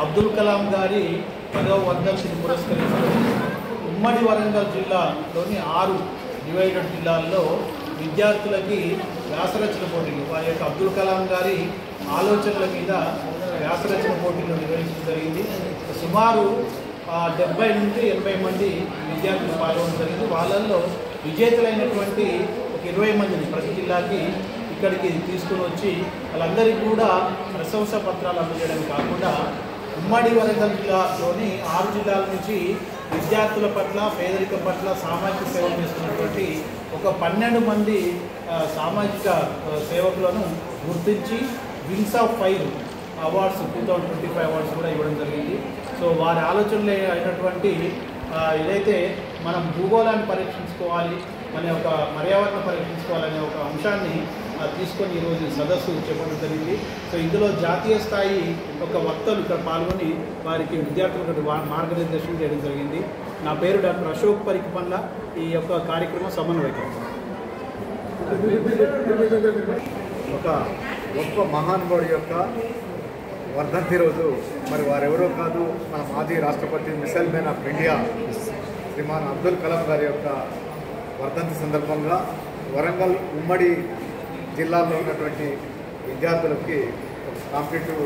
అబ్దుల్ కలాం గారి 10వ వర్ధంతిని పురస్కరించుకొని ఉమ్మడి వరంగల్ జిల్లాలోని 6 డివైడెడ్ జిల్లాల్లో విద్యార్థులకి వ్యాసరచన పోటీలు, వారి యొక్క అబ్దుల్ కలాం గారి ఆలోచనల మీద వ్యాసరచన పోటీలు నిర్వహించడం జరిగింది. సుమారు 70 నుండి 80 మంది విద్యార్థులు పాల్గొనడం జరిగింది. వాళ్ళల్లో విజేతలైనటువంటి ఒక 20 మందిని ప్రతి జిల్లాకి ఇక్కడికి తీసుకుని వచ్చి వాళ్ళందరికీ కూడా ప్రశంసా పత్రాలు అందజేయడం కాకుండా ఉమ్మడి వరంగల్ జిల్లాలోని 6 జిల్లాల నుంచి విద్యార్థుల పట్ల, పేదరికం పట్ల సామాజిక సేవలు చేస్తున్నటువంటి ఒక 12 మంది సామాజిక సేవకులను గుర్తించి wings of fire awards 2025 awards కూడా ఇవ్వడం జరిగింది. సో వారి ఆలోచనలు అయినటువంటి ఏదైతే మనం భూగోళాన్ని పరీక్షించుకోవాలి, మన యొక్క పర్యావరణ పరీక్షించుకోవాలనే ఒక అంశాన్ని తీసుకొని ఈరోజు సదస్సు చెప్పడం జరిగింది. సో ఇందులో జాతీయ స్థాయి ఒక వక్తలు ఇక్కడ పాల్గొని వారికి విద్యార్థులకు మార్గనిర్దేశం చేయడం జరిగింది. నా పేరు డాక్టర్ అశోక్ పరికిపండ్ల. ఈ యొక్క కార్యక్రమం సమన్వయకం. ఒక గొప్ప మహానుభావుడి యొక్క వర్ధంతి రోజు మరి వారెవరో కాదు, మన మాజీ రాష్ట్రపతి missile man of India Shriman Abdul Kalam గారి యొక్క వర్ధంతి సందర్భంగా వరంగల్ ఉమ్మడి జిల్లాలో ఉన్నటువంటి విద్యార్థులకి కాంపిటేటివ్